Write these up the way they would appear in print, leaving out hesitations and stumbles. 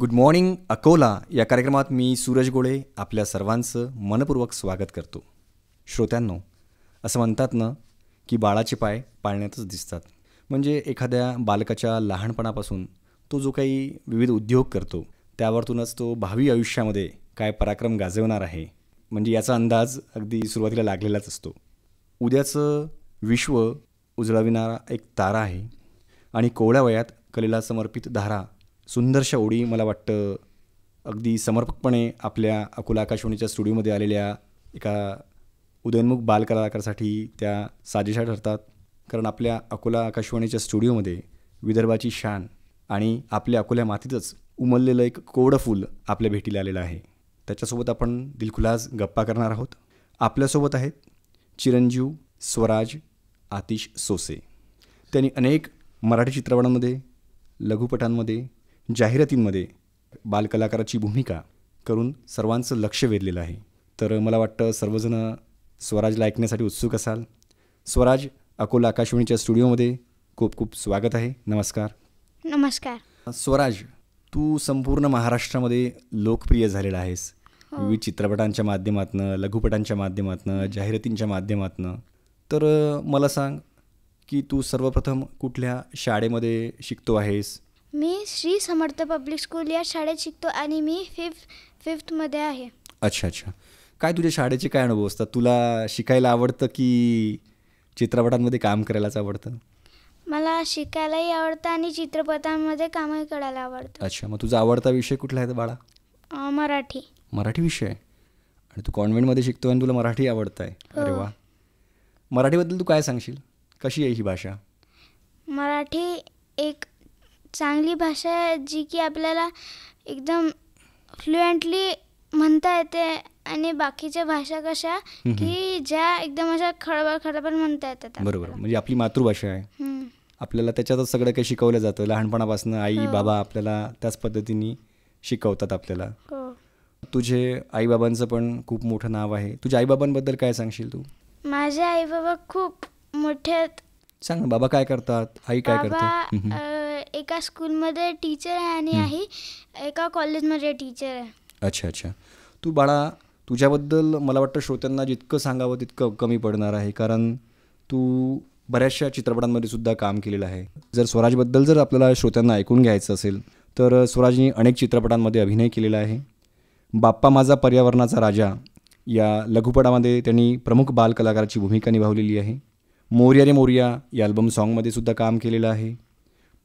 Good morning Akola या कार्यक्रमात मी सूरज गोळे आपल्या सर्वांचं मनपूर्वक स्वागत करतो. श्रोत्यांनो, असं म्हणतात ना की बाळाचे पाय पाळण्यातच दिसतात. म्हणजे एखाद्या बालकाच्या लहानपणापासून तो जो काही विविध उद्योग करतो त्यावरतूनच तो भावी आयुष्यामध्ये काय पराक्रम गाजवणार आहे म्हणजे याचा अंदाज अगदी सुरुवातीला लागलेलाच असतो. उद्याचं विश्व उजळविणारा एक तारा आहे आणि कोवळ्या वयात कलेला समर्पित धारा सुंदरशा ओळी मला वाटतं अगदी समर्पकपणे आपल्या अकोला आकाशवाणीच्या स्टुडिओमध्ये आलेल्या एका उदयोन्मुख बालकलाकारासाठी त्या साजेशा ठरतात. कारण आपल्या अकोला आकाशवाणीच्या स्टुडिओमध्ये विदर्भाची शान आणि आपल्या अकोल्या मातीतच उमललेलं एक कोवळं फूल आपल्या भेटीला आलेलं आहे. त्याच्यासोबत आपण दिलखुलास गप्पा करणार आहोत. आपल्यासोबत आहेत चिरंजीव स्वराज आतिश सोसे. त्यांनी अनेक मराठी चित्रपटांमध्ये, लघुपटांमध्ये, जाहिरातींमध्ये बालकलाकाराची भूमिका करून सर्वांचं लक्ष वेधलेलं आहे. तर मला वाटतं सर्वजण स्वराजला ऐकण्यासाठी उत्सुक असाल. स्वराज, अकोला आकाशवाणीच्या स्टुडिओमध्ये खूप खूप स्वागत आहे. नमस्कार. नमस्कार. स्वराज, तू संपूर्ण महाराष्ट्रामध्ये लोकप्रिय झालेला आहेस. विविध चित्रपटांच्या माध्यमातून, लघुपटांच्या माध्यमातून, जाहिरातींच्या माध्यमातून. तर मला सांग की तू सर्वप्रथम कुठल्या शाळेमध्ये शिकतो आहेस? मी श्री समर्थ पब्लिक स्कूल या शाळेत शिकतो आणि मी फिफ्थमध्ये आहे. अच्छा अच्छा. काय तुझ्या शाळेचे काय अनुभव असतात? तुला शिकायला आवडतं की चित्रपटांमध्ये काम करायलाच आवडतं? मला शिकायलाही आवडतं आणि चित्रपटांमध्ये कामही करायला आवडतं. अच्छा, मग तुझा आवडता विषय कुठला आहे बाळा? मराठी. मराठी विषय आहे. आणि तू कॉन्व्हेंटमध्ये शिकतो आणि तुला मराठी आवडतं आहे. अरे वा. मराठीबद्दल तू काय सांगशील? कशी आहे ही भाषा? मराठी एक चांगली भाषा आहे जी की आपल्याला एकदम फ्लुएंटली म्हणता येते आणि बाकीच्या भाषा कशा की ज्या एकदम अशा खडबड म्हणता येतात. बरोबर. म्हणजे आपली मातृभाषा आहे. आपल्याला त्याच्यातच सगळं काही शिकवलं जातं. लहानपणापासून आई बाबा आपल्याला त्याच पद्धतीने शिकवतात आपल्याला. तुझे आईबाबांचं पण खूप मोठं नाव आहे. तुझ्या आईबाबांबद्दल काय सांगशील तू? माझे आई बाबा खूप मोठे आहेत. सांग ना. बाबा काय करतात, आई काय करते? बाबा एका स्कूलमध्ये टीचर आहे आणि आई एका कॉलेजमध्ये टीचर आहे. अच्छा अच्छा. तू बाळा, तुझ्याबद्दल मला वाटतं श्रोत्यांना जितकं सांगावं तितकं कमी पडणार आहे. कारण तू बऱ्याचशा चित्रपटांमध्ये सुद्धा काम केलेलं आहे. जर स्वराजबद्दल जर आपल्याला श्रोत्यांना ऐकून घ्यायचं असेल तर स्वराजने अनेक चित्रपटांमध्ये अभिनय केलेला आहे. बाप्पा माझा पर्यावरणाचा राजा या लघुपटामध्ये त्यांनी प्रमुख बालकलाकाराची भूमिका निभावलेली आहे. मोरया रे मोरया या अल्बम सॉन्गमध्ये सुद्धा काम केलेलं आहे.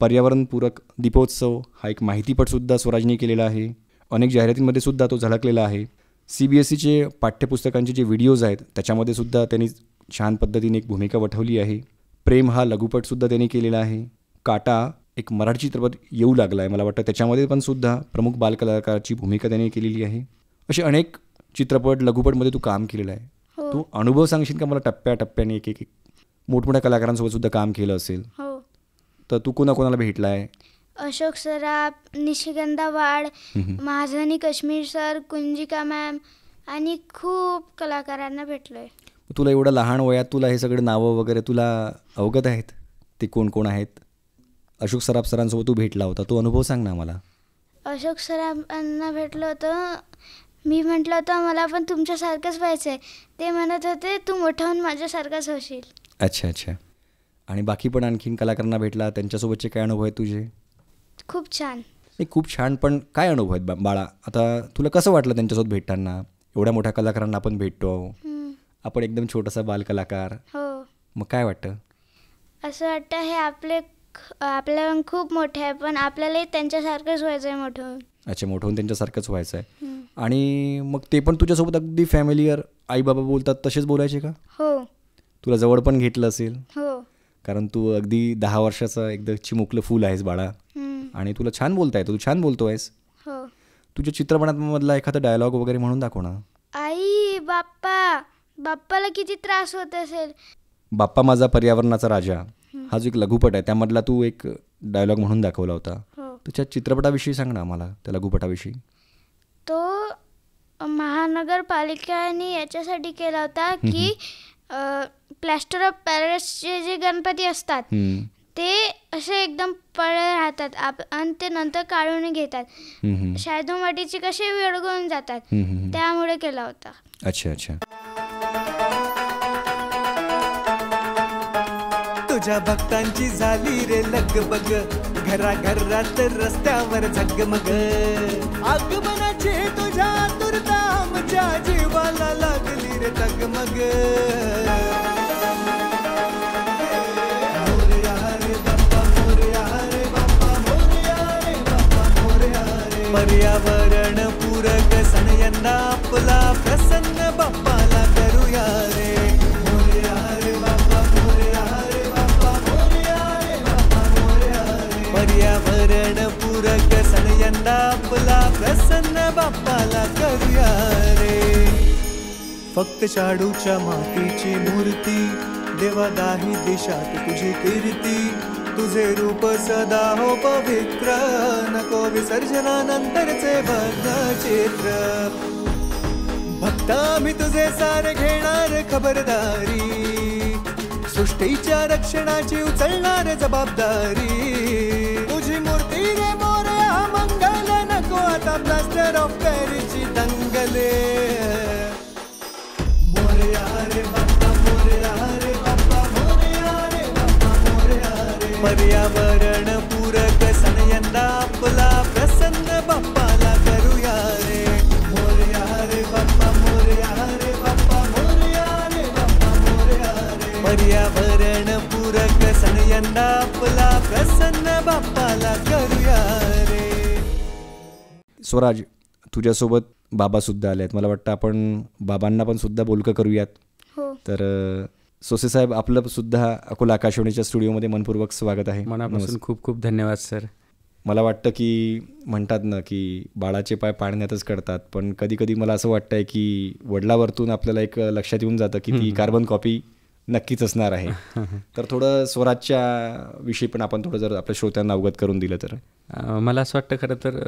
पर्यावरणपूरक दीपोत्सव हा एक माहितीपटसुद्धा स्वराजने केलेला आहे. अनेक जाहिरातींमध्ये सुद्धा तो झळकलेला आहे. CBSEचे पाठ्यपुस्तकांचे जे व्हिडिओज आहेत त्याच्यामध्ये सुद्धा त्यांनी छान पद्धतीने एक भूमिका वठवली आहे. प्रेम हा लघुपटसुद्धा त्यांनी केलेला आहे. काटा एक मराठी चित्रपट येऊ लागला आहे, मला वाटतं त्याच्यामध्ये पण सुद्धा प्रमुख बालकलाकाराची भूमिका त्यांनी केलेली आहे. असे अनेक चित्रपट, लघुपटमध्ये तू काम केलेलं आहे. तू अनुभव सांगशील का मला? टप्प्याटप्प्याने एक एक मोठमोठ्या कलाकारांसोबत सुद्धा काम केलं असेल तर तू कोणाकोणाला भेटला आहे? अशोक सराफ, निशिगंधा वाड, महाजनी काश्मीर सर, कुंजिका मॅम आणि खूप कलाकारांना भेटलो आहे. तुला एवढं लहान वयात तुला हे सगळे नावं वगैरे तुला अवगत आहेत? ते कोण कोण आहेत? अशोक सराफ सरांसोबत तू भेटला होता, तो अनुभव सांग ना मला. अशोक सराफांना भेटलं होतं. मी म्हटलं होतं मला पण तुमच्यासारखंच व्हायचं आहे. ते म्हणत होते तू मोठा होऊन माझ्यासारखाच होशील. अच्छा अच्छा. आणि बाकी पण आणखीन कलाकारांना भेटला, त्यांच्यासोबतचे काय अनुभव आहेत तुझे? खूप छान. नाही, खूप छान. पण काय अनुभव आहेत बाळा? आता तुला कसं वाटलं त्यांच्यासोबत भेटताना? एवढ्या मोठ्या कलाकारांना आपण भेटतो, आपण एकदम छोटासा बालकलाकार. मग काय वाटतं? असं वाटतं हे आपल्या खूप मोठे आहे पण आपल्यालाही त्यांच्यासारखंच व्हायचं आहे मोठं होऊन. अच्छा, मोठं होऊन त्यांच्यासारखंच व्हायचं आहे. आणि मग ते पण तुझ्यासोबत अगदी फॅमिलीयर आई बाबा बोलतात तसेच बोलायचे का? हो. तुला जवळ पण घेतलं असेल? हो. कारण तू अगदी 10 वर्षाचं एकदम चिमुकलं फूल आहेस बाळा. आणि तुला छान बोलता येतं, तू छान बोलतो आहेस. हो. तुझ्या चित्रपटांमधला एखादा डायलॉग वगैरे म्हणून दाखव ना. आई बाप्पाला किती त्रास होत असेल. बाप्पा माझा पर्यावरणाचा राजा हा जो एक लघुपट आहे त्यामधला तू एक डायलॉग म्हणून दाखवला होता. तुझ्या चित्रपटाविषयी सांग ना मला, त्या लघुपटाविषयी. तो महानगरपालिकेने याच्यासाठी केला होता की प्लॅस्टर ऑफ पॅरिसचे जे गणपती असतात ते असे एकदम पडले राहतात आणि ते नंतर काढून घेतात. शायदो मातीचे कसे विरघळून जातात, त्यामुळे केला होता. अच्छा अच्छा. तुझ्या भक्तांची झाली रे लगबग, घराघरात रस्त्यावर झगमग, आगमनाची तुझ्या आतुरता आमच्या जीवाला लागली रे तगमग. मोरया रे बाप्पा मोरया रे बाप्पा मोरया रे बाप्पा मोरया रे. पर्यावरण पूरक सण यंदा आपला प्रसन्न बाप्पाला करूया रे. मोरया रे बाप्पा मोरया रे बाप्पा मोरया रे बाप्पा मोरया रे. पर्यावरण पूरक सण यंदा आपला प्रसन्न बाप्पाला करूया रे. फक्त शाडूच्या मातीची मूर्ती, देवादाही देशात तुझी कीर्ती, तुझे रूप सदा हो पवित्र, नको विसर्जनानंतरचे भग्न चित्र. भक्त आम्ही तुझे सारे घेणार खबरदारी, सृष्टीच्या रक्षणाची उचलणार जबाबदारी. तुझी मूर्ती रे मोरया मंगल, नको आता प्लास्टर ऑफ पॅरिसची दंगले. मोरया रे बाप्पा मोरया रे बाप्पा मोरया रे बाप्पा मोरया रे. पर्यावरण पूरक सण यंदा आपला प्रसन्न बाप्पाला करूया रे. मोरया रे बाप्पा मोरया रे बाप्पा मोरया रे बाप्पा मोरया रे. पर्यावरण पूरक सण यंदा आपला प्रसन्न बाप्पाला करूया रे. स्वराज, तुझ्यासोबत बाबासुद्धा आले आहेत. मला वाटतं आपण बाबांना पण सुद्धा बोलकं करूयात. हो. तर सोसे साहेब, आपलं सुद्धा अकोला आकाशवाणीच्या स्टुडिओमध्ये मनपूर्वक स्वागत आहे. मनापासून खूप खूप धन्यवाद सर. मला वाटतं की म्हणतात ना की बाळाचे पाय पाळण्यातच कळतात, पण कधी कधी मला असं वाटतं आहे की वडिलावरतून आपल्याला एक लक्षात येऊन जातं की ती कार्बन कॉपी नक्कीच असणार आहे. तर थोडं स्वराजच्या विषयी पण आपण थोडं जर आपल्या श्रोत्यांना अवगत करून दिलं तर. मला असं वाटतं खरं तर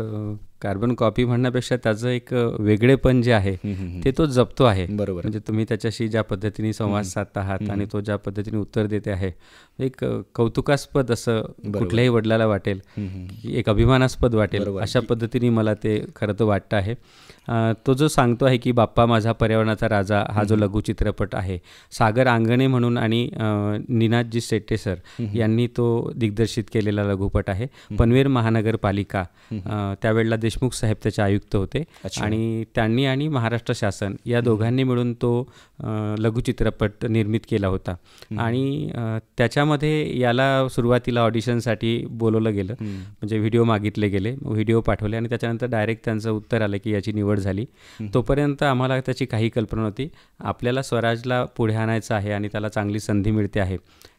कार्बन कॉपी म्हणण्यापेक्षा त्याचं एक वेगळेपण जे आहे ते तो जपतो आहे. बरोबर. म्हणजे तुम्ही त्याच्याशी ज्या पद्धतीने संवाद साधत आहात आणि तो ज्या पद्धतीने उत्तर देते आहे, एक कौतुकास्पद असं कुठल्याही वडिलाला वाटेल, एक अभिमानास्पद वाटेल, अशा पद्धतीने मला ते खरं तर वाटतं आहे. तो जो सांगतो आहे की बाप्पा माझा पर्यावरणाचा राजा, हा जो लघुचित्रपट आहे, सागर आंगणे म्हणून आणि निनादजी शेट्टे सर यांनी तो दिग्दर्शित केलेला लघुपट आहे. पनवेल महानगरपालिका, त्यावेळेला देशमुख साहेब त्याचे आयुक्त होते आणि त्यांनी आणि महाराष्ट्र शासन या दोघांनी मिळून तो लघुचित्रपट निर्मित केला होता. आणि त्याच्यामध्ये याला सुरुवातीला ऑडिशनसाठी बोलवलं गेलं, म्हणजे व्हिडिओ मागितले गेले, व्हिडिओ पाठवले आणि त्याच्यानंतर डायरेक्ट त्यांचं उत्तर आलं की याची निवड झाली. तोपर्यंत आम्हाला त्याची काही कल्पना नव्हती. आपल्याला स्वराजला पुढे आणायचं आहे आणि त्याला चांगली संधी मिळते आहे,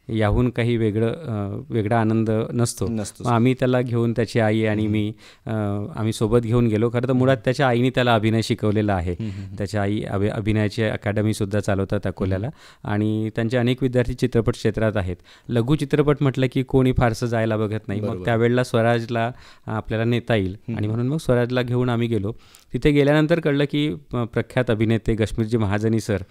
याहून काही वेगळा आनंद नसतो. आम्ही त्याला घेऊन, त्याची आई आणि मी, आम्ही सोबत घेऊन गेलो. खरं तर मुळात त्याच्या आईने त्याला अभिनय शिकवलेला आहे. त्याच्या आई अभिनयाची अकॅडमीसुद्धा चालवतात अकोल्याला आणि त्यांचे अनेक विद्यार्थी चित्रपट क्षेत्रात आहेत. लघु चित्रपट म्हटलं की कोणी फारसं जायला बघत नाही. मग त्यावेळेला स्वराजला आपल्याला नेता येईल आणि म्हणून मग स्वराजला घेऊन आम्ही गेलो. तिथे गेल्यानंतर कळलं की प्रख्यात अभिनेते गश्मीरजी महाजनी सर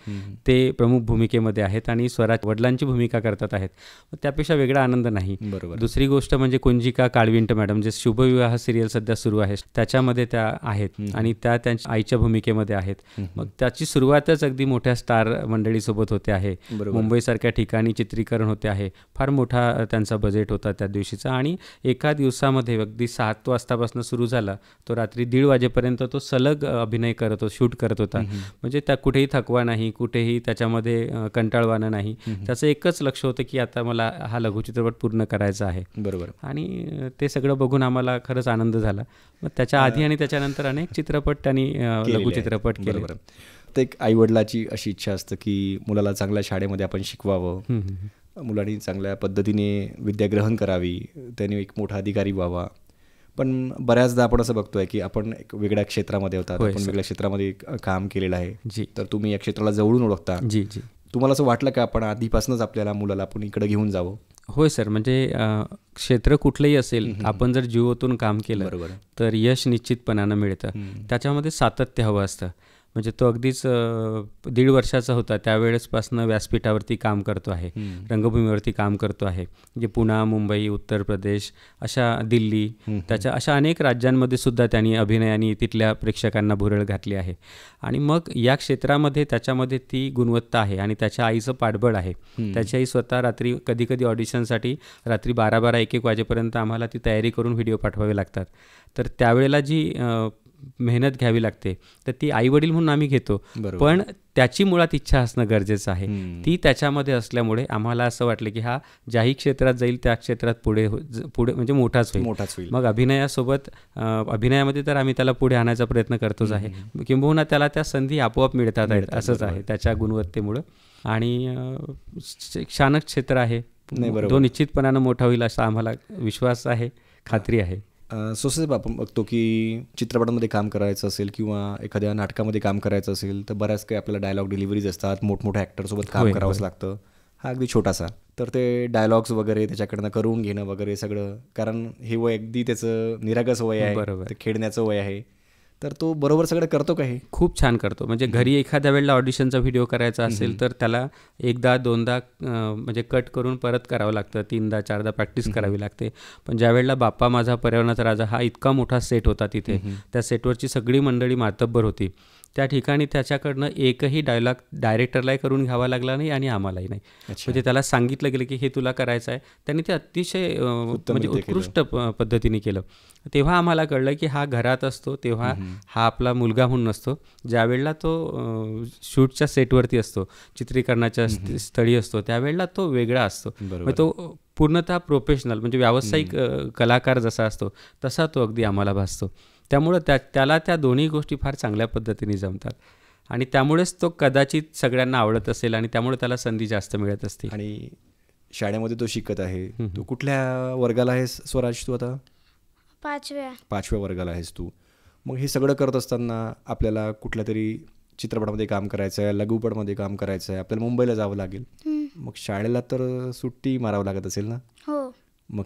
ते प्रमुख भूमिकेमध्ये आहेत आणि स्वराज वडिलांची भूमिका करतात आहेत. त्यापेक्षा वेगळा आनंद नाही. दुसरी गोष्ट म्हणजे कुंजिका काळविंट मॅडम, जे शुभविवाह सिरियल सध्या सुरू आहे त्याच्यामध्ये त्या आहेत आणि त्या त्यांच्या आईच्या भूमिकेमध्ये आहेत. मग त्याची सुरुवातच अगदी मोठ्या स्टार मंडळीसोबत होते आहे. मुंबईसारख्या ठिकाणी चित्रीकरण होते आहे. फार मोठा त्यांचा बजेट होता त्या दिवशीचा आणि एका दिवसामध्ये अगदी 7 वाजतापासून सुरू झाला तो रात्री 1:30 वाजेपर्यंत तो सलग अभिनय करत होता, शूट करत होता. म्हणजे त्या कुठेही थकवा नाही, कुठेही त्याच्यामध्ये कंटाळवाणं नाही. त्याचं एकच लक्ष होतं की आता मला हा लघुचित्रपट पूर्ण करायचा आहे. बरोबर. आणि ते सगळं बघून आम्हाला खरंच आनंद झाला. मग त्याच्या आधी आणि त्याच्यानंतर अनेक चित्रपट त्यांनी लघुचित्रपट केले. तर एक आईवडिलाची अशी इच्छा असतं की मुलाला चांगल्या शाळेमध्ये आपण शिकवावं, मुलांनी चांगल्या पद्धतीने विद्या ग्रहण करावी, त्याने एक मोठा अधिकारी व्हावा. पण बऱ्याचदा आपण असं बघतोय की आपण एक वेगळ्या क्षेत्रामध्ये होतात, आपण वेगळ्या क्षेत्रामध्ये काम केलेलं आहे. तर तुम्ही या क्षेत्राला जवळून ओळखता. जी जी. तुम्हाला असं वाटलं का आपण आधीपासूनच आपल्याला मुलाला आपण इकडे घेऊन जावं? होय सर, म्हणजे क्षेत्र कुठलंही असेल, आपण जर जीव ओतून काम केलं तर यश निश्चितपणानं मिळतं. त्याच्यामध्ये सातत्य हवं असतं. म्हणजे तो अगदीच 1.5 वर्षाचा होता त्यावेळेसपासून व्यासपीठावरती काम करतो आहे, रंगभूमीवरती काम करतो आहे. म्हणजे पुणे, मुंबई, उत्तर प्रदेश, अशा दिल्ली, त्याच्या अशा अनेक राज्यांमध्ये सुद्धा त्यांनी अभिनयाने तिथल्या प्रेक्षकांना भुरळ घातली आहे. आणि मग या क्षेत्रामध्ये त्याच्यामध्ये ती गुणवत्ता आहे आणि त्याच्या आईचं पाठबळ आहे. त्याची आई स्वतः रात्री कधी ऑडिशनसाठी रात्री 12-12, 1-1 वाजेपर्यंत आम्हाला ती तयारी करून व्हिडिओ पाठवावे लागतात. तर त्यावेळेला जी मेहनत घ्यावी लागते तर ती आईवडील म्हणून आम्ही घेतो, पण त्याची मुळात इच्छा असणं गरजेचं आहे. ती त्याच्यामध्ये असल्यामुळे आम्हाला असं वाटलं की हा ज्याही क्षेत्रात जाईल त्या क्षेत्रात पुढे म्हणजे मोठाच होईल. मग अभिनयामध्ये तर आम्ही त्याला पुढे आणायचा प्रयत्न करतोच आहे, किंबहुना त्याला त्या संधी आपोआप मिळतात आहेत असंच आहे त्याच्या गुणवत्तेमुळं. आणि शैक्षणिक क्षेत्र आहे, तो निश्चितपणानं मोठा होईल असा आम्हाला विश्वास आहे, खात्री आहे. सोसाहेब, आपण बघतो की चित्रपटामध्ये काम करायचं असेल किंवा एखाद्या नाटकामध्ये काम करायचं असेल तर बऱ्याच काही आपल्याला डायलॉग डिलिव्हरीज असतात, मोठमोठ्या ॲक्टरसोबत काम करावंच लागतं. हा अगदी छोटासा, तर ते डायलॉग्स वगैरे त्याच्याकडनं करून घेणं वगैरे सगळं, कारण हे वय अगदी त्याचं निरागस वय आहे, ते खेळण्याचं वय आहे, तर तो बरोबर सगळं करतो का? हे खूप छान करतो. म्हणजे घरी एखाद्या वेळेला ऑडिशनचा व्हिडिओ करायचा असेल तर त्याला 1-2दा म्हणजे कट करून परत करावं लागतं, 3-4दा प्रॅक्टिस करावी लागते. पण ज्या वेळेला बाप्पा माझा पर्यावरणाचा राजा हा इतका मोठा सेट होता तिथे, त्या सेटवरची सगळी मंडळी मातब्बर होती, त्या ठिकाणी त्याच्याकडनं एकही डायलॉग डायरेक्टरलाही करून घ्यावा लागला नाही आणि आम्हालाही नाही. म्हणजे त्याला सांगितलं गेलं की हे तुला करायचं आहे, त्यांनी ते अतिशय म्हणजे उत्कृष्ट पद्धतीने केलं. तेव्हा आम्हाला कळलं की हा घरात असतो तेव्हा हा आपला मुलगा म्हणून नसतो, ज्यावेळेला तो शूटच्या सेटवरती असतो, चित्रीकरणाच्या स्थळी असतो, त्यावेळेला तो वेगळा असतो. म्हणजे तो पूर्णतः प्रोफेशनल म्हणजे व्यावसायिक कलाकार जसा असतो तसा तो अगदी आम्हाला भासतो. त्यामुळं त्याला त्या दोन्ही गोष्टी फार चांगल्या पद्धतीने जमतात आणि त्यामुळेच तो कदाचित सगळ्यांना आवडत असेल आणि त्यामुळे त्याला संधी जास्त मिळत असते. आणि शाळेमध्ये तो शिकत आहे. तू कुठल्या वर्गाला आहेस स्वराज? तू आता 5व्या वर्गाला आहेस तू. मग हे सगळं करत असताना आपल्याला कुठल्या तरी चित्रपटामध्ये काम करायचं आहे, लघुपटमध्ये काम करायचं आहे, आपल्याला मुंबईला जावं लागेल. मग शाळेला तर सुट्टी मारावं लागत असेल ना? हो. मग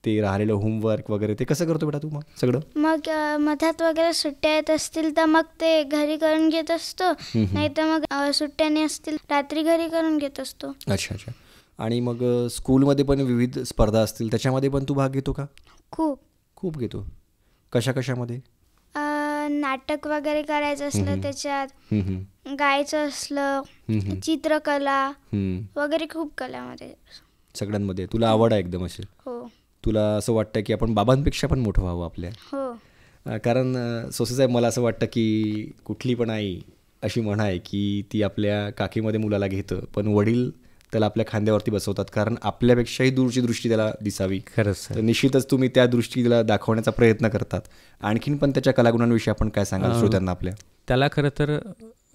ते राहिलेलं होमवर्क वगैरे ते कसं करतो बेटा तू मग सगळं? मग मधात वगैरे सुट्ट्या येत असतील तर मग ते घरी करून घेत असतो, नाही तर मग सुट्ट्याने असतील रात्री घरी करून घेत असतो. अच्छा. आणि मग स्कूलमध्ये पण विविध स्पर्धा असतील, त्याच्यामध्ये पण तू भाग घेतो का? खूप घेतो. कशामध्ये? नाटक वगैरे करायचं असलं त्याच्यात, गायचं असलं, चित्रकला वगैरे खूप कलामध्ये, सगळ्यांमध्ये तुला आवड आहे एकदम अशी? हो. तुला असं वाटतं की आपण बाबांपेक्षा पण मोठं व्हावं आपल्या? हो. कारण सोसाहेब मला असं वाटतं की कुठली पण आई अशी म्हण आहे की ती आपल्या काकीमध्ये मुलाला घेतं, पण वडील त्याला आपल्या खांद्यावरती बसवतात, कारण आपल्यापेक्षाही दूरची दृष्टी त्याला दिसावी. खरंच. तर निश्चितच तुम्ही त्या दृष्टीला दाखवण्याचा प्रयत्न करतात. आणखीन पण त्याच्या कलागुणांविषयी आपण काय सांगाल श्रोत्यांना आपल्या? त्याला खरं तर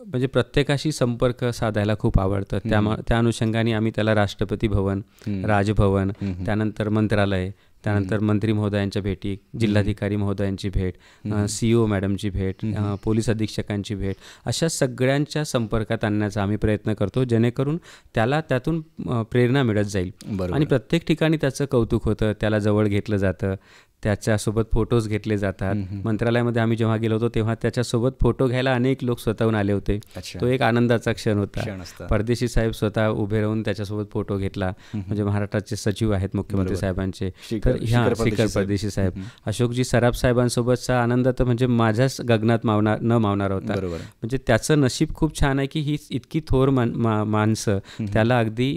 म्हणजे प्रत्येकाशी संपर्क साधायला खूप आवडतं. त्या अनुषंगाने आम्ही त्याला राष्ट्रपती भवन, राजभवन, त्यानंतर मंत्रालय, त्यानंतर मंत्री महोदयांच्या भेटी, जिल्हाधिकारी महोदयांची भेट, CEO मॅडमची भेट, पोलीस अधीक्षकांची भेट, अशा सगळ्यांच्या संपर्कात आणण्याचा आम्ही प्रयत्न करतो, जेणेकरून त्याला त्यातून प्रेरणा मिळत जाईल. आणि प्रत्येक ठिकाणी त्याचं कौतुक होतं, त्याला जवळ घेतलं जातं, त्याच्यासोबत फोटोज घेतले जातात. मंत्रालयामध्ये आम्ही जेव्हा गेलो होतो तेव्हा त्याच्यासोबत फोटो घ्यायला अनेक लोक स्वतःहून आले होते. तो एक आनंदाचा क्षण होता. परदेशी साहेब स्वतः उभे राहून त्याच्यासोबत फोटो घेतला. म्हणजे महाराष्ट्राचे सचिव आहेत मुख्यमंत्री साहेबांचे, तर शिखर परदेशी साहेब, अशोकजी सराफ साहेबांसोबतचा आनंद तर म्हणजे माझ्याच गगनात न मावणार होता. म्हणजे त्याचं नशीब खूप छान आहे की ही इतकी थोर माणसं त्याला अगदी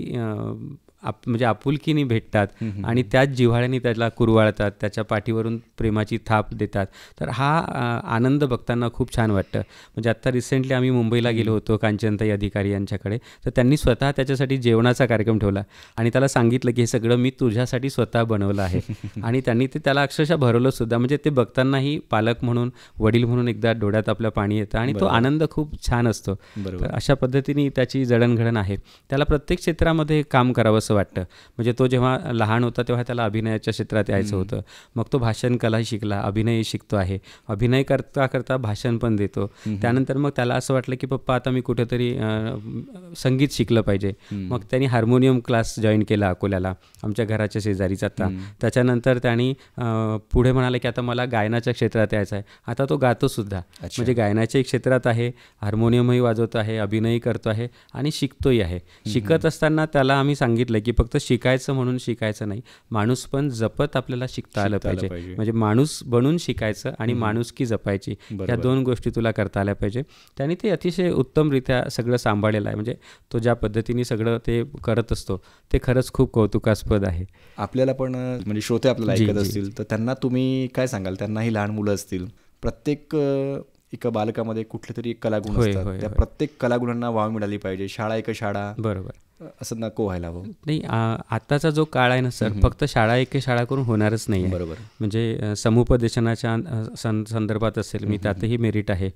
म्हणजे आपुलकीने भेटतात आणि त्याच जिव्हाळ्याने त्याला कुरवाळतात, त्याच्या पाठीवरून प्रेमाची थाप देतात. तर हा आनंद बघताना खूप छान वाटतं. म्हणजे आत्ता रिसेंटली आम्ही मुंबईला गेलो होतो कांचनताई अधिकारी यांच्याकडे, तर त्यांनी स्वतः त्याच्यासाठी जेवणाचा कार्यक्रम ठेवला आणि त्याला सांगितलं की हे सगळं मी तुझ्यासाठी स्वतः बनवलं आहे. आणि त्यांनी ते त्याला अक्षरशः भरवलं सुद्धा. म्हणजे ते बघतानाही पालक म्हणून, वडील म्हणून एकदा डोळ्यात आपल्या पाणी येतं आणि तो आनंद खूप छान असतो. तर अशा पद्धतीने त्याची जडणघडण आहे. त्याला प्रत्येक क्षेत्रामध्ये काम करावंसं असं वाटतं. म्हणजे तो जेव्हा लहान होता तेव्हा त्याला अभिनयाच्या क्षेत्रात यायचं होतं. मग तो भाषण कला शिकला, अभिनय शिकतो आहे, अभिनय करता करता भाषण पण देतो. त्यानंतर मग त्याला असं वाटलं की पप्पा आता मी कुठेतरी संगीत शिकलं पाहिजे. मग त्यांनी हार्मोनियम क्लास जॉईन केला अकोल्याला, आमच्या घराच्या शेजारीच आता. त्याच्यानंतर त्यांनी पुढे म्हणाले की आता मला गायनाच्या क्षेत्रात यायचं आहे. आता तो गातो सुद्धा, म्हणजे गायनाच्याही क्षेत्रात आहे, हार्मोनियमही वाजवतो आहे, अभिनयही करतो आहे आणि शिकतोही आहे. शिकत असताना त्याला आम्ही सांगितलं की फक्त शिकायचं म्हणून शिकायचं नाही, माणूस पण जपत आपल्याला शिकता आलं पाहिजे. म्हणजे माणूस बनून शिकायचं आणि माणुसकी जपायची, या 2 गोष्टी तुला करता आल्या पाहिजे. त्यांनी ते अतिशय उत्तमरित्या सगळं सांभाळलेलं आहे. म्हणजे तो ज्या पद्धतीने सगळं ते करत असतो ते खरंच खूप कौतुकास्पद आहे. आपल्याला पण म्हणजे श्रोते आपल्याला ऐकत असतील तर त्यांना तुम्ही काय सांगाल? त्यांनाही लहान मुलं असतील, प्रत्येक एका बालकामध्ये कुठले तरी एक कलागुण असतात, त्या प्रत्येक कलागुणांना वाव मिळाली पाहिजे. शाळा एक शाळा, बरोबर, असं नको व्हायला हवं. नाही, आताचा जो काळ आहे ना सर, फक्त शाळा एक शाळा करून होणारच नाही. बरोबर. म्हणजे समुपदेशनाच्या संदर्भात असेल, मी त्यातही मेरिट आहे.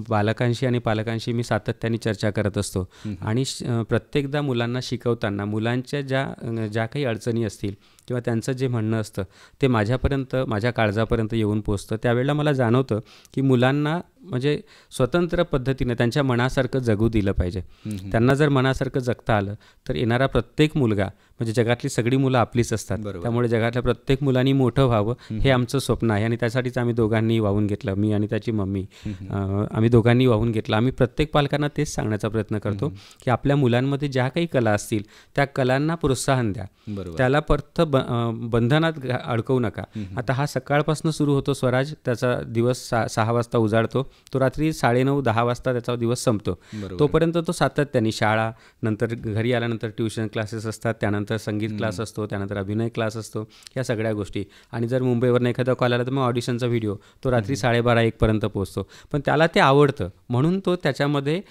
बालकांशी आणि पालकांशी मी सातत्याने चर्चा करत असतो आणि प्रत्येकदा मुलांना शिकवताना मुलांच्या ज्या काही अडचणी असतील किंवा त्यांचं जे म्हणणं असतं ते माझ्या काळजापर्यंत येऊन पोचतं. त्यावेळेला मला जाणवतं की मुलांना म्हणजे स्वतंत्र पद्धतीने त्यांच्या मनासारखं जगू दिलं पाहिजे. त्यांना जर मनासारखं जगता आलं तर येणारा प्रत्येक मुलगा, म्हणजे जगातली सगळी मुलं आपलीच असतात, त्यामुळे जगातल्या प्रत्येक मुलांनी मोठं व्हावं हे आमचं स्वप्न आहे. आणि त्यासाठीच आम्ही दोघांनी वाहून घेतलं, मी आणि त्याची मम्मी, आम्ही दोघांनी वाहून घेतलं. आम्ही प्रत्येक पालकांना तेच सांगण्याचा प्रयत्न करतो की आपल्या मुलांमध्ये ज्या काही कला असतील त्या कलांना प्रोत्साहन द्या, त्याला फक्त बंधनात अडकवू नका. आता हा सकाळपासून सुरू होतो स्वराज, त्याचा दिवस 6 वाजता उजाडतो, तो रात्री 9:30-10 वाजता त्याचा दिवस संपतो. तोपर्यंत तो सातत्याने शाळा, नंतर घरी आल्यानंतर ट्युशन क्लासेस असतात, त्यानंतर संगीत क्लास असतो, त्यानंतर अभिनय क्लास असतो, या सगळ्या गोष्टी. आणि जर मुंबईवरून एखादा कॉल आला तर मग ऑडिशनचा व्हिडिओ तो रात्री 12:30-1 पर्यंत पोहोचतो. पण त्याला ते आवडतं म्हणून तो त्याच्यामध्ये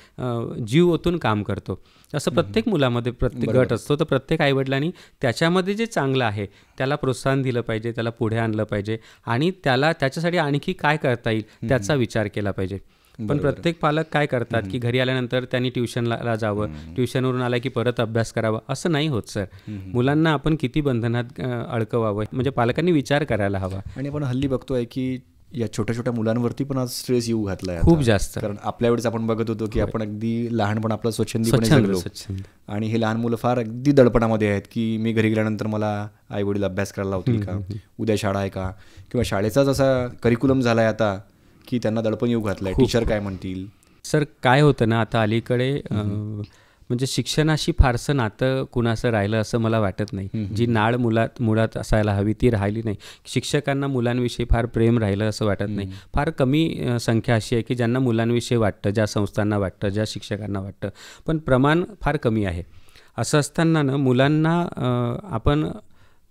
जीव ओतून काम करतो. असं प्रत्येक मुलामध्ये प्रत्येक गट असतो. तर प्रत्येक आईवडिलांनी त्याच्यामध्ये जे चांगलं आहे त्याला प्रोत्साहन दिलं पाहिजे, त्याला पुढे आणलं पाहिजे आणि त्याला त्याच्यासाठी आणखी काय करता येईल त्याचा विचार केला पाहिजे. पण प्रत्येक पालक काय करतात की घरी आल्यानंतर त्यांनी ट्युशनला जावं, ट्युशनवरून आला की परत अभ्यास करावा, असं नाही होत सर. मुलांना आपण किती बंधनात अडकवावं, म्हणजे पालकांनी विचार करायला हवा. आणि आपण हल्ली बघतोय की या छोट्या छोट्या मुलांवरती पण आज स्ट्रेस येऊ घातलाय खूप जास्त. कारण आपल्या वेळेस आपण बघत होतो की आपण अगदी लहानपण आपलं स्वच्छंदीपणे जगलो, आणि हे लहान मुलं फार अगदी दडपणामध्ये आहेत की मी घरी गेल्यानंतर मला आई वडील अभ्यास करायला लावतील का, उद्या शाळा आहे का, किंवा शाळेचाच असा करिक्युलम झालाय आता की त्यांना दडपण येऊ घातलंय, टीचर काय म्हणतील. सर काय होतं ना, आता अलीकडे म्हणजे शिक्षणाशी फारसं नातं कुणाचं राहिलं असं मला वाटत नाही. जी नाळ मुळात असायला हवी ती राहिली नाही. शिक्षकांना मुलांविषयी फार प्रेम राहिलं असं वाटत नाही. फार कमी संख्या अशी आहे की ज्यांना मुलांविषयी वाटतं, ज्या संस्थांना वाटतं, ज्या शिक्षकांना वाटतं, पण प्रमाण फार कमी आहे. असं असताना ना मुलांना आपण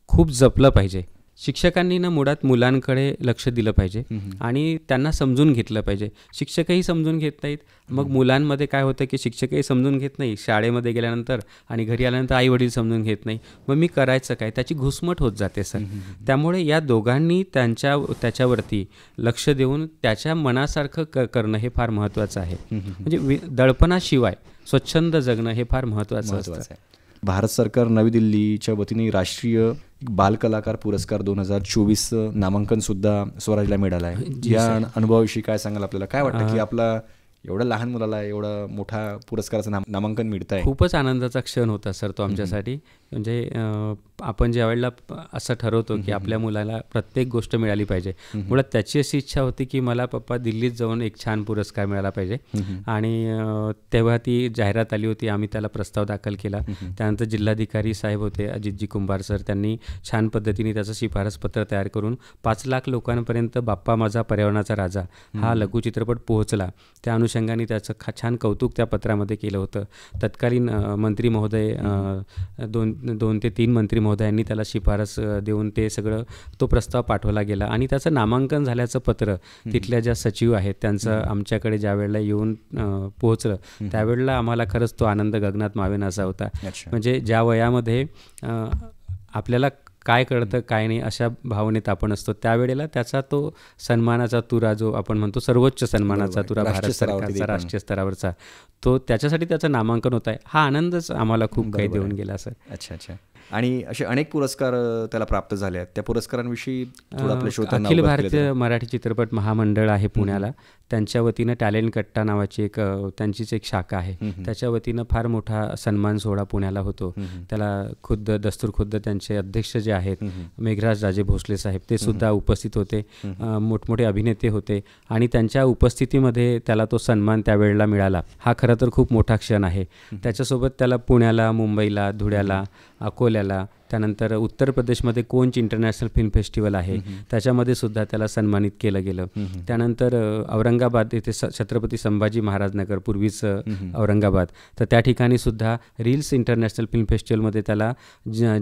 खूप जपलं पाहिजे. शिक्षकांनी ना मुळात मुलांकडे लक्ष दिलं पाहिजे आणि त्यांना समजून घेतलं पाहिजे. शिक्षकही समजून घेत नाहीत, मग मुलांमध्ये काय होतं की शिक्षकही समजून घेत नाही शाळेमध्ये गेल्यानंतर, आणि घरी आल्यानंतर आई वडील समजून घेत नाही. मग मी करायचं काय, त्याची घुसमट होत जाते सर. त्यामुळे या दोघांनी त्याच्यावरती लक्ष देऊन त्याच्या मनासारखं करणं हे फार महत्त्वाचं आहे. म्हणजे दडपणाशिवाय स्वच्छंद जगणं हे फार महत्त्वाचं असतं. भारत सरकार नवी दिल्लीच्या वतीने राष्ट्रीय बालकलाकार पुरस्कार 2024 नामांकन सुद्धा स्वराजला मिळालं आहे. या अनुभवाविषयी काय सांगाल? आपल्याला काय वाटतं की आपला एवढ्या लहान मुलाला एवढा मोठा पुरस्काराचं नामांकन मिळत आहे? खूपच आनंदाचा क्षण होता सर तो आमच्यासाठी. म्हणजे आपण ज्या वेळेला असं ठरवतो की आपल्या मुलाला प्रत्येक गोष्ट मिळाली पाहिजे, मुळात त्याची अशी इच्छा होती की मला पप्पा दिल्लीत जाऊन एक छान पुरस्कार मिळाला पाहिजे. आणि तेव्हा ती जाहिरात आली होती, आम्ही त्याला प्रस्ताव दाखल केला. त्यानंतर जिल्हाधिकारी साहेब होते अजितजी कुंभार सर, त्यांनी छान पद्धतीने त्याचं शिफारसपत्र तयार करून 5 लाख लोकांपर्यंत बाप्पा माझा पर्यावरणाचा राजा हा लघुचित्रपट पोहोचला. त्या अनुषंगाने त्याचं छान कौतुक त्या पत्रामध्ये केलं होतं. तत्कालीन मंत्री महोदय 2 ते 3 मंत्री महोदयांनी त्याला शिफारस देऊन ते सगळं तो प्रस्ताव पाठवला गेला आणि त्याचं नामांकन झाल्याचं पत्र तिथल्या ज्या सचिव आहेत त्यांचं आमच्याकडे ज्या वेळेला येऊन पोहोचलं त्यावेळेला आम्हाला खरंच तो आनंद गगनात मावेनासा होता. म्हणजे ज्या वयामध्ये आपल्याला काय कळतं काय नाही अशा भावनेत आपण असतो. त्यावेळेला त्याचा तो सन्मानाचा तुरा जो आपण म्हणतो सर्वोच्च सन्मानाचा तुरा भारत सरकारचा राष्ट्रीय स्तरावरचा तो त्याच्यासाठी त्याचं नामांकन होत आहे. हा आनंदच आम्हाला खूप काही देऊन गेला सर. अच्छा अच्छा. आणि असे अनेक पुरस्कार त्याला प्राप्त झाले आहेत. त्या पुरस्कारांविषयी थोडं आपल्या श्रोत्यांना अखिल भारतीय मराठी चित्रपट महामंडळ आहे पुण्याला, त्यांच्या वतीनं टॅलेंट कट्टा नावाची एक त्यांचीच एक शाखा आहे. त्याच्या वतीनं फार मोठा सन्मान सोहळा पुण्याला होतो. त्याला दस्तूर त्यांचे अध्यक्ष जे आहेत मेघराज राजे भोसले साहेब ते सुद्धा उपस्थित होते. मोठमोठे अभिनेते होते आणि त्यांच्या उपस्थितीमध्ये त्याला तो सन्मान त्यावेळेला मिळाला. हा खरं तर खूप मोठा क्षण आहे. त्याच्यासोबत त्याला पुण्याला, मुंबईला, धुळ्याला, अकोल्याला, त्यानंतर उत्तर प्रदेशमध्ये कोंच इंटरनॅशनल फिल्म फेस्टिवल आहे त्याच्यामध्ये सुद्धा त्याला सन्मानित केलं गेलं. त्यानंतर औरंगाबाद येथे छत्रपती संभाजी महाराज नगर पूर्वीचं औरंगाबाद, तर त्या ठिकाणी सुद्धा रील्स इंटरनॅशनल फिल्म फेस्टिवलमध्ये त्याला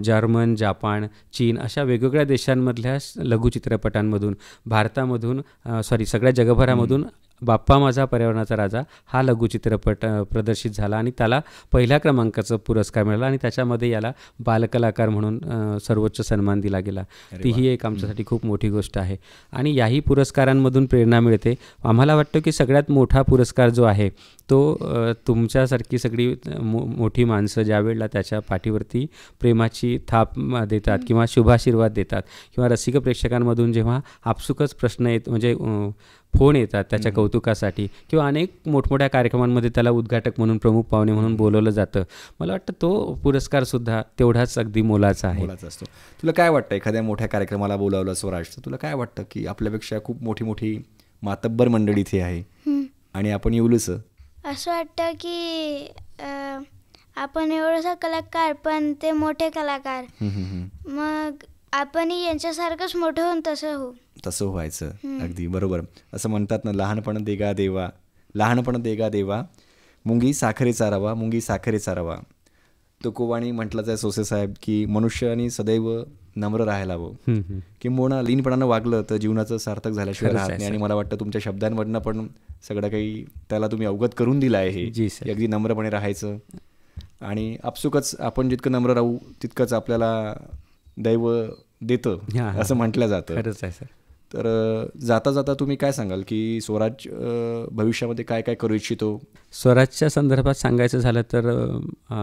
जर्मन, जापान, चीन अशा वेगवेगळ्या देशांमधल्या लघुचित्रपटांमधून भारतामधून सगळ्या जगभरामधून बाप्पा माझा पर्यावरणाचा राजा हा लघुचित्रपट प्रदर्शित झाला आणि त्याला पहिल्या क्रमांकाचा पुरस्कार मिळाला आणि त्याच्यामध्ये याला बालकलाकार म्हणून सर्वोच्च सन्मान दिला गेला. ती ही एक आमच्यासाठी खूप मोठी गोष्ट आहे आणि याही पुरस्कारांमधून प्रेरणा मिळते. आम्हाला वाटतं की सगळ्यात मोठा पुरस्कार जो आहे तो तुमच्यासारखी सगळी मोठी माणसं ज्या वेळेला त्याच्या पाठीवरती प्रेमाची थाप देतात किंवा शुभाशीर्वाद देतात किंवा रसिक प्रेक्षकांमधून जेव्हा आपसुकच प्रश्न येत म्हणजे फोन येतात त्याच्या कौतुकासाठी किंवा अनेक मोठमोठ्या कार्यक्रमांमध्ये त्याला उद्घाटक म्हणून प्रमुख पाहुणे म्हणून बोलवलं जातं. मला वाटतं तो पुरस्कारसुद्धा तेवढाच अगदी मोलाचा असतो. तुला काय वाटतं एखाद्या मोठ्या कार्यक्रमाला बोलावलं स्वराज, तर तुला काय वाटतं की आपल्यापेक्षा खूप मोठी मोठी मातब्बर मंडळी इथे आहे आणि आपण येऊलच असं वाटतं की आपण एवढंसा कलाकार पण ते मोठे कलाकार, मग आपणही यांच्यासारखंच मोठं होऊन तसं व्हायचं. अगदी बरोबर. असं म्हणतात ना, लहानपण देगा देवा, लहानपण देगा देवा, मुंगी साखरे चारावा, मुंगी साखरे चारावा. तुकोबाणी म्हटलंच आहे सोसे साहेब की मनुष्याने सदैव नम्र राहायला हवं. किंबहुना लीनपणानं वागलं तर जीवनाचं सार्थक झाल्याशिवाय राहत नाही. आणि मला वाटतं तुमच्या शब्दांमधनं पण सगळं काही त्याला तुम्ही अवगत करून दिलं आहे हे, अगदी नम्रपणे राहायचं. आणि आपसुकच आपण जितकं नम्र राहू तितकंच आपल्याला दैव देतं असं म्हटलं जातं. खरंच आहे सर. तर जाता जाता तुम्ही काय सांगाल की स्वराज भविष्यामध्ये काय काय करू इच्छितो? स्वराजच्या संदर्भात सांगायचं झालं तर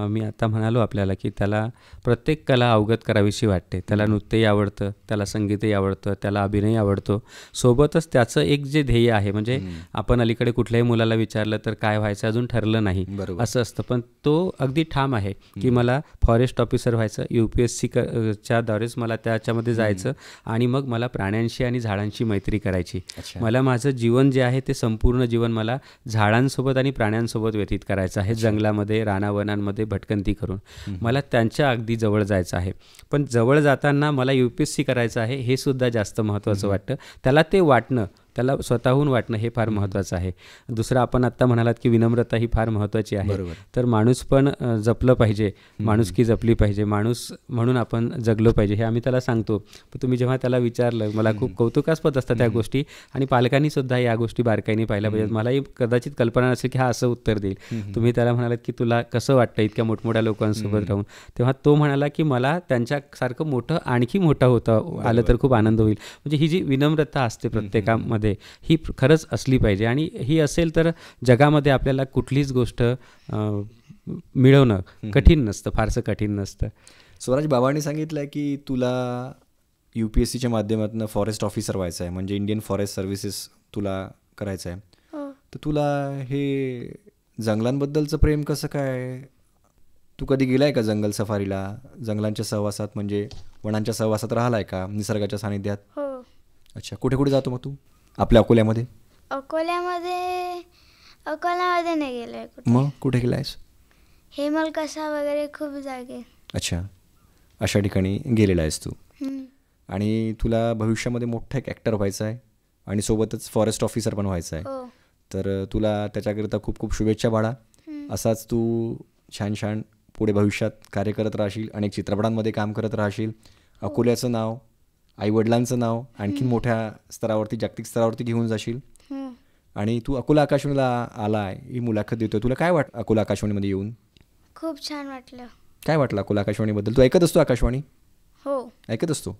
मी आता म्हणालो आपल्याला की त्याला प्रत्येक कला अवगत करावीशी वाटते. त्याला नृत्यही आवडतं, त्याला संगीतही आवडतं, त्याला अभिनय आवडतो. सोबतच त्याचं एक जे ध्येय आहे म्हणजे आपण अलीकडे कुठल्याही मुलाला विचारलं तर काय व्हायचं अजून ठरलं नाही असं असतं, पण तो अगदी ठाम आहे की मला फॉरेस्ट ऑफिसर व्हायचं. UPSC च्या द्वारेच मला त्याच्यामध्ये जायचं आणि मग मला प्राण्यांशी आणि झाडांची मैत्री करायची. मला माझं जीवन जे आहे ते संपूर्ण जीवन मला झाडांसोबत आणि प्राण्यांसोबत व्यतीत करायचं आहे. जंगलामध्ये, रानावनांमध्ये भटकंती करून मला त्यांच्या अगदी जवळ जायचं आहे. पण जवळ जाताना मला UPSC करायचं आहे हे सुद्धा जास्त महत्त्वाचं वाटतं. त्याला ते वाटणं, त्याला स्वतःहून वाटणं हे फार महत्त्वाचं आहे. दुसरं आपण आत्ता म्हणालात की विनम्रता ही फार महत्त्वाची आहे. तर माणूस पण जपलं पाहिजे, माणुसकी जपली पाहिजे, माणूस म्हणून आपण जगलो पाहिजे हे आम्ही त्याला सांगतो. पण तुम्ही जेव्हा त्याला विचारलं, मला खूप कौतुकास्पद असतात त्या गोष्टी आणि पालकांनी सुद्धा या गोष्टी बारकाईने पाहिल्या पाहिजेत. मलाही कदाचित कल्पना नसेल की हा असं उत्तर देईल. तुम्ही त्याला म्हणालात की तुला कसं वाटतं इतक्या मोठमोठ्या लोकांसोबत राहून, तेव्हा तो म्हणाला की मला त्यांच्यासारखं मोठं आणखी मोठं होतं आलं तर खूप आनंद होईल. म्हणजे ही जी विनम्रता असते प्रत्येकामध्ये ही खरंच असली पाहिजे आणि ही असेल तर जगामध्ये आपल्याला कुठलीच गोष्ट मिळवणं कठीण नसतं, फारसं कठीण नसतं. स्वराज, बाबांनी सांगितलं की तुला UPSCच्या माध्यमातून फॉरेस्ट ऑफिसर व्हायचं आहे, म्हणजे इंडियन फॉरेस्ट सर्व्हिसेस तुला करायचं आहे. तर तुला हे जंगलांबद्दलचं प्रेम कसं काय? तू कधी गेलाय का जंगल सफारीला, जंगलांच्या सहवासात म्हणजे वनांच्या सहवासात राहिलाय का, निसर्गाच्या सानिध्यात? अच्छा, कुठे कुठे जातो मग तू? आपल्या अकोल्यामध्ये नाही गेलोय. मग कुठे गेलायस? हेमलकसा वगैरे खूप जागे. अच्छा, अशा ठिकाणी गेलेला आहेस तू. आणि तुला भविष्यामध्ये मोठा एक ॲक्टर व्हायचा आहे आणि सोबतच फॉरेस्ट ऑफिसर पण व्हायचं आहे. तर तुला त्याच्याकरिता खूप खूप शुभेच्छा बाळा. असाच तू छान छान पुढे भविष्यात कार्य करत राहशील, अनेक चित्रपटांमध्ये काम करत राहशील. अकोल्याचं नाव, आईवडिलांचं नाव आणखी मोठ्या स्तरावरती, जागतिक स्तरावरती घेऊन जाशील. आणि तू अकोला आकाशवाणीला आला आहे, ही मुलाखत देतोय, तुला काय वाटतं अकोला आकाशवाणीमध्ये येऊन? खूप छान वाटलं. काय वाटलं अकोला आकाशवाणीबद्दल? तू ऐकत असतो आकाशवाणी? हो. ऐकत असतो.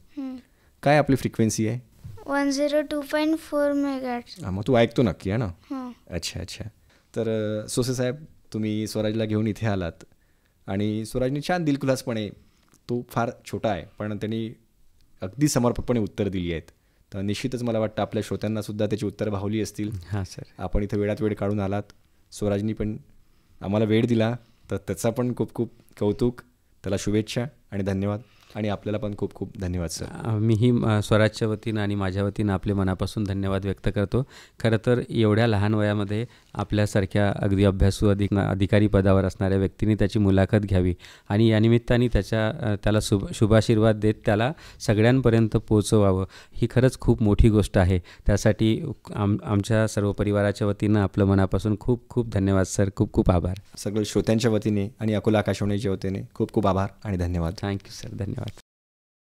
काय आपली फ्रिक्वेन्सी आहे? 102.4 मेगाहर्ट्झ. मग तू ऐकतो नक्की आहे ना? हां. अच्छा अच्छा. तर सोसे साहेब, तुम्ही स्वराजला घेऊन इथे आलात आणि स्वराजने छान दिलखुलासपणे, तो फार छोटा आहे पण त्यांनी अगदी समर्पकपणे उत्तर दिली आहेत. तर निश्चितच मला वाटतं आपल्या श्रोत्यांनासुद्धा त्याची उत्तरं भावली असतील. हां सर. आपण इथं वेळात वेळ काढून आलात, स्वराजनी पण आम्हाला वेळ दिला, तर त्याचा पण खूप खूप कौतुक, त्याला शुभेच्छा आणि धन्यवाद. आणि आपल्याला पण खूप खूप धन्यवाद सर. मीही स्वराजच्या वतीनं आणि माझ्या वतीनं आपले मनापासून धन्यवाद व्यक्त करतो. खरं तर एवढ्या लहान वयामध्ये आपल्यासारख्या अगदी अभ्यासू अधिकारी पदावर असणाऱ्या व्यक्तीने त्याची मुलाखत घ्यावी आणि या निमित्ताने त्याला शुभाशीर्वाद देत त्याला सगळ्यांपर्यंत पोहोचवावं, ही खरंच खूप मोठी गोष्ट आहे. त्यासाठी आमच्या सर्व परिवाराच्या वतीनं आपलं मनापासून खूप खूप धन्यवाद सर. खूप खूप आभार. सगळं श्रोत्यांच्या वतीने आणि अकोला आकाशवाणीच्या वतीने खूप खूप आभार आणि धन्यवाद. Thank you sir. धन्यवाद.